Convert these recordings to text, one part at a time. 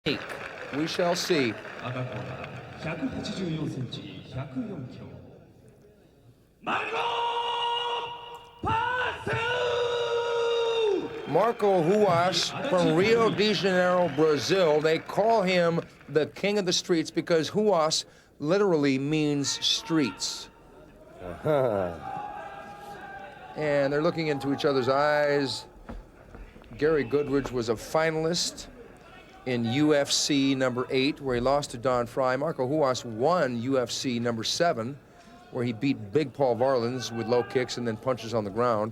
We shall see. 赤コーナー184センチ104キロマルコ・パース Marco Ruas from Rio de Janeiro, Brazil. They call him the king of the streets because Ruas literally means streets. And they're looking into each other's eyes. Gary Goodridge was a finalist in UFC number 8, where he lost to Don Fry. Marco Ruas won UFC number 7, where he beat Big Paul Varlins with low kicks and then punches on the ground.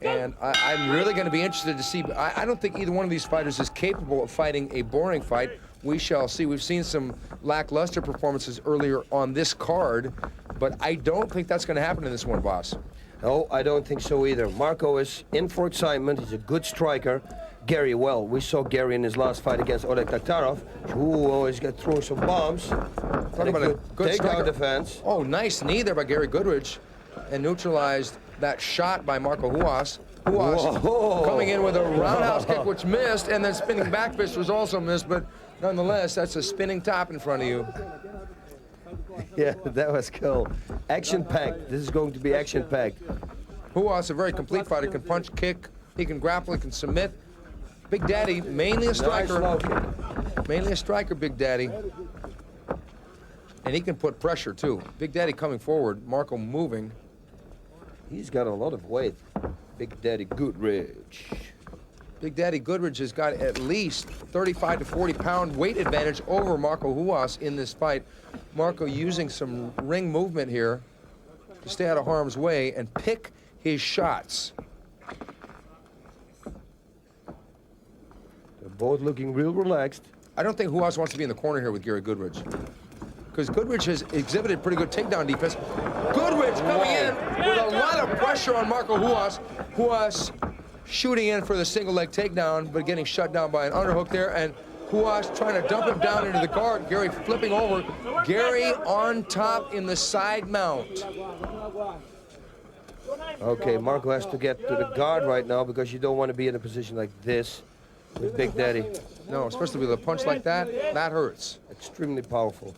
And I'm really going to be interested to see. I don't think either one of these fighters is capable of fighting a boring fight. We shall see. We've seen some lackluster performances earlier on this card, but I don't think that's going to happen in this one, boss. No, I don't think so either. Marco is in for excitement. He's a good striker. Gary, well, we saw Gary in his last fight against Oleg Taktarov, who always got thrown some bombs. Talk about a good takedown defense. Oh, nice knee there by Gary Goodridge, and neutralized that shot by Marco Ruas. Ruas coming in with a roundhouse kick, which missed, and then spinning back fist was also missed, but nonetheless, that's a spinning top in front of you. Yeah, that was cool. Action-packed. This is going to be action-packed. Ruas, a very complete fighter, can punch, kick, he can grapple, he can submit. Big Daddy, mainly a striker. Nice mainly a striker, Big Daddy. And he can put pressure, too. Big Daddy coming forward, Marco moving. He's got a lot of weight. Big Daddy Goodridge. Big Daddy Goodridge has got at least 35 to 40 pound weight advantage over Marco Ruas in this fight. Marco using some ring movement here to stay out of harm's way and pick his shots. They're both looking real relaxed. I don't think Ruas wants to be in the corner here with Gary Goodridge, because Goodridge has exhibited pretty good takedown defense. Goodridge coming in with a lot of pressure on Marco Ruas. Ruas shooting in for the single leg takedown, but getting shut down by an underhook there, and Ruas trying to dump him down into the guard. Gary flipping over. Gary on top in the side mount. Okay, Marco has to get to the guard right now because you don't want to be in a position like this with Big Daddy. No, especially with a punch like that, that hurts. Extremely powerful.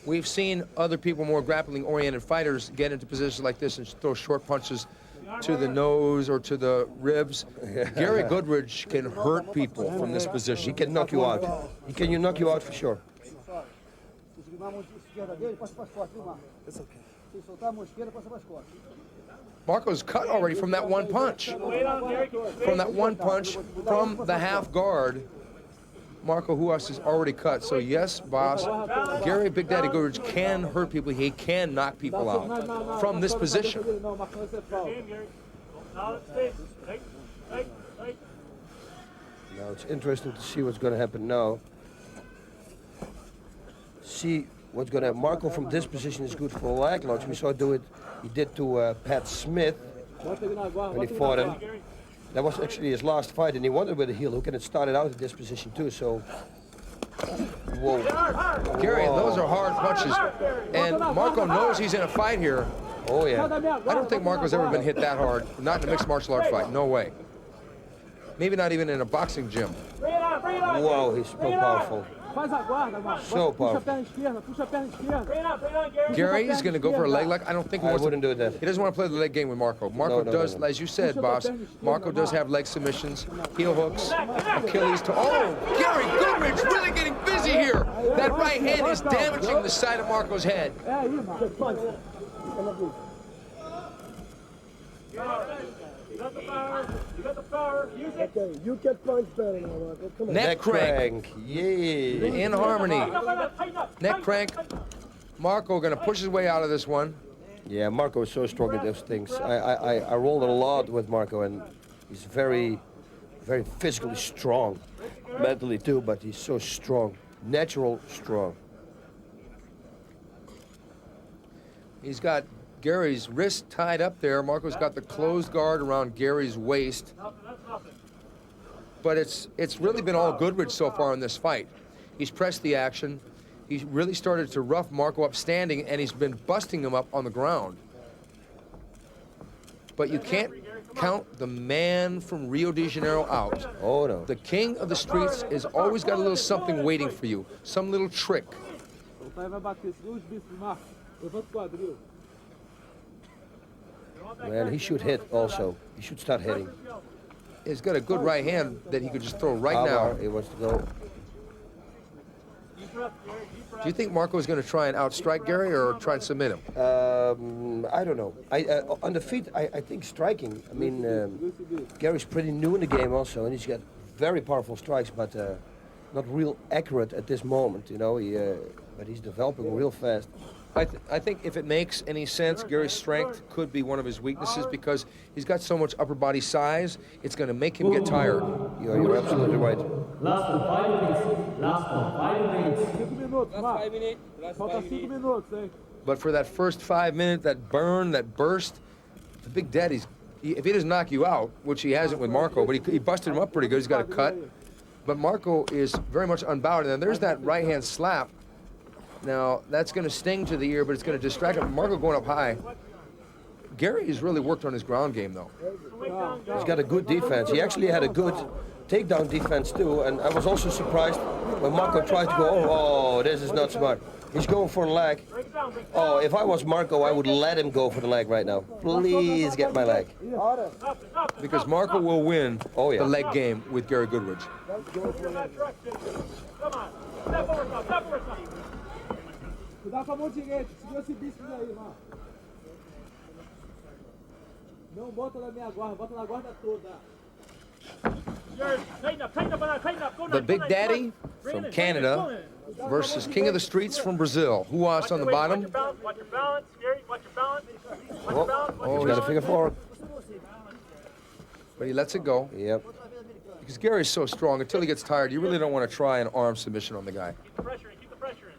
We've seen other people, more grappling-oriented fighters, get into positions like this and throw short punches to the nose or to the ribs. Gary Goodridge can hurt people from this position. He can knock you out. He can knock you out for sure. Marco's cut already from that one punch. From that one punch from the half guard, Marco Ruas is already cut. So yes, boss, Gary Big Daddy Goodridge can hurt people. He can knock people out from this position. Now it's interesting to see what's going to happen now. See what's going to happen. Marco from this position is good for leg locks. We saw do it. He did to Pat Smith when he fought him. That was actually his last fight, and he wanted with a heel hook, and it started out at this position too. So, whoa. Gary, those are hard punches, and Marco knows he's in a fight here. Oh yeah. I don't think Marco's ever been hit that hard, not in a mixed martial art fight. No way. Maybe not even in a boxing gym. Whoa, he's so powerful. So powerful. Gary is going to go for a leg lock. I don't think he I wants wouldn't do that. He doesn't want to play the leg game with Marco. Marco does, as you said, boss, Marco does have leg submissions, heel hooks, Achilles to... Oh, Gary Goodridge really getting busy here. That right hand is damaging the side of Marco's head. Okay, you can punch better now, Marco. Come on. Neck crank. Yeah. In harmony. Neck crank. Marco going to push his way out of this one. Yeah, Marco is so strong at those things. I rolled a lot with Marco, and he's very, very physically strong. Mentally too, but he's so strong. Natural strong. He's got Gary's wrist tied up there. Marco's got the closed guard around Gary's waist. But it's really been all Goodridge so far in this fight. He's pressed the action. He's really started to rough Marco up standing, and he's been busting him up on the ground. But you can't count the man from Rio de Janeiro out. Oh, no. The king of the streets has always got a little something waiting for you, some little trick. Man, he should hit also. He should start hitting. He's got a good right hand that he could just throw right Power, now. he wants to go. Do you think Marco is going to try and outstrike Gary or try and submit him? I don't know. On the feet, I think striking. I mean, Gary's pretty new in the game also, and he's got very powerful strikes, but not real accurate at this moment, you know. But he's developing real fast. I think if it makes any sense, Gary's strength could be one of his weaknesses because he's got so much upper body size, it's going to make him get tired. You're absolutely right. Last 5 minutes. Last 5 minutes. 5 minutos, hein? But for that first 5 minutes, that burn, that burst, the Big Daddy's, if he doesn't knock you out, which he hasn't with Marco, but he busted him up pretty good, he's got a cut. But Marco is very much unbowed, and then there's that right-hand slap. Now, that's going to sting to the ear, but it's going to distract him. Marco going up high. Gary has really worked on his ground game, though. He's got a good defense. He actually had a good takedown defense, too, and I was also surprised when Marco tried to go, oh, this is not smart. He's going for the leg. Oh, if I was Marco, I would let him go for the leg right now. Please get my leg. Because Marco will win Oh, yeah. the leg game with Gary Goodridge. Cuidado com a mão direita, segura esse bíceps aí, irmão. Não bota na minha guarda, bota na guarda toda. The Big Daddy from Canada versus King of the Streets from Brazil. Ruas on the bottom. Watch your balance, Gary. Watch your balance. Watch your balance. He's got a figure forward. But he lets it go. Yep. Because Gary's so strong, until he gets tired, you really don't want to try an arm submission on the guy. Keep the pressure in. Keep the pressure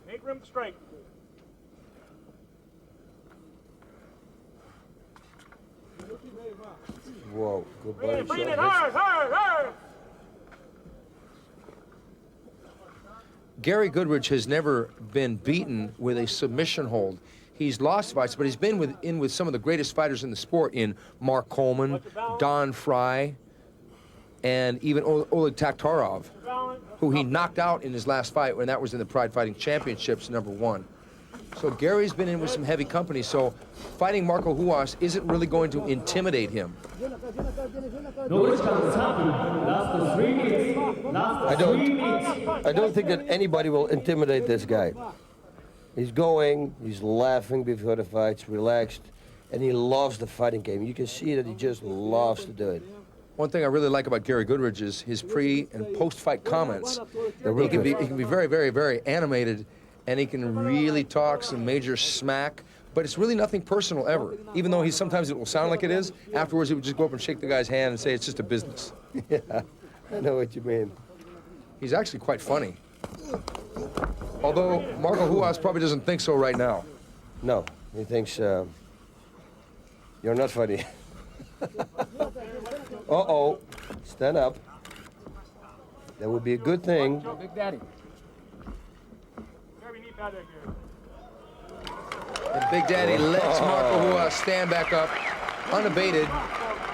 in. Make room to strike. Whoa, good body Bring it shot. hard, hard, hard. Gary Goodridge has never been beaten with a submission hold. He's lost fights, but he's been with some of the greatest fighters in the sport in Mark Coleman, Don Fry, and even Oleg Taktarov, who he knocked out in his last fight when that was in the Pride Fighting Championships #1. So Gary's been in with some heavy company, so fighting Marco Ruas isn't really going to intimidate him. Last 3 minutes. Last 3 minutes. I don't think that anybody will intimidate this guy. He's going, he's laughing before the fights, relaxed, and he loves the fighting game. You can see that he just loves to do it. One thing I really like about Gary Goodridge is his pre- and post-fight comments. They're real He good. can be very, very, very animated, and he can really talk some major smack, but it's really nothing personal ever. Even though sometimes it will sound like it is, afterwards he would just go up and shake the guy's hand and say it's just a business. Yeah, I know what you mean. He's actually quite funny. Although Marco Ruas probably doesn't think so right now. No, he thinks you're not funny. Uh-oh, stand up. That would be a good thing. Big Daddy. Gary, need that there, Gary. And Big Daddy lets Marco Ruas stand back up, unabated.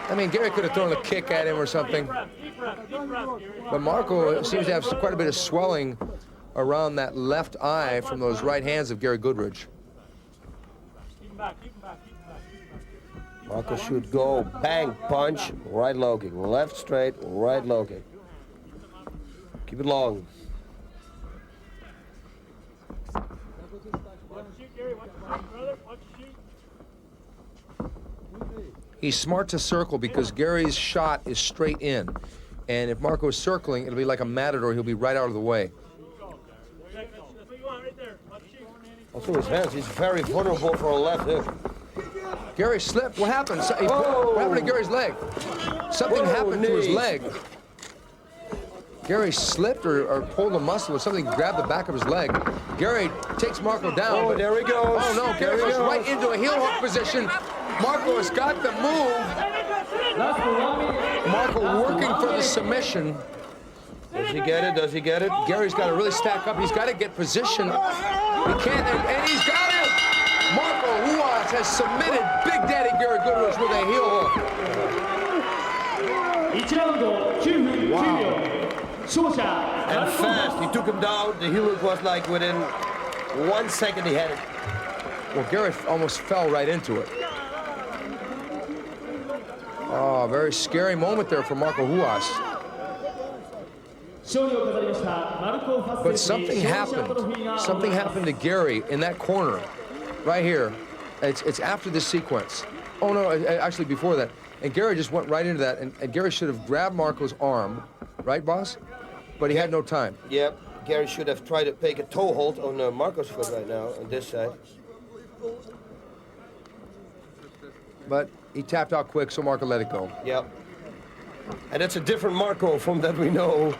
I mean, Gary could have thrown a kick at him or something. Deep breath, Gary. But Marco seems to have quite a bit of swelling around that left eye from those right hands of Gary Goodridge. Keep him back, keep him back, keep him back, keep him back. Marco should go bang, punch, right low kick. Left straight, right low kick. Keep it long. Watch your shoot, Gary. Watch your shoot, brother. Watch your shoot. He's smart to circle because Gary's shot is straight in. And if Marco is circling, it'll be like a matador. He'll be right out of the way. That's what you want right there. Watch your shoot. Also his hands, he's very vulnerable for a left hook. Gary slipped. What happened? What happened to Gary's leg? Something happened to his knee. leg. Gary slipped or pulled a muscle or something, grabbed the back of his leg. Gary takes Marco down. Oh, but- there he goes. Oh, no, Gary There he goes goes. right into a heel hook position. Marco has got the move. Last 1 minute. Marco working for the submission. Does he get it? Does he get it? Gary's got to really stack up. He's got to get position. He can't, and he's got it. Marco Ruas has submitted Big Daddy Gary Goodridge with a heel hook. 1ラウンド9分9秒勝者 And fast. He took him down. The heel hook was like within 1 second he had it. Well, Gary almost fell right into it. Oh, very scary moment there for Marco Ruas. 勝利を飾りましたマルコ・ファ But ッセンに something 勝者トロフィー happened. が Something happened to Gary in that corner, right here. It's after this sequence. Oh no, actually before that. And Gary just went right into that. And Gary should have grabbed Marco's arm, right, boss? But he had no time. Yep. Gary should have tried to take a toe hold on Marco's foot right now on this side. But he tapped out quick, so Marco let it go. Yep. And that's a different Marco from that we know.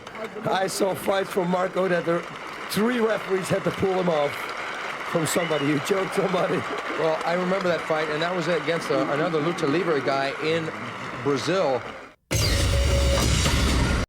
I saw fights from Marco that the 3 referees had to pull him off from somebody who choked somebody. Well, I remember that fight, and that was against another Lucha Libre guy in Brazil.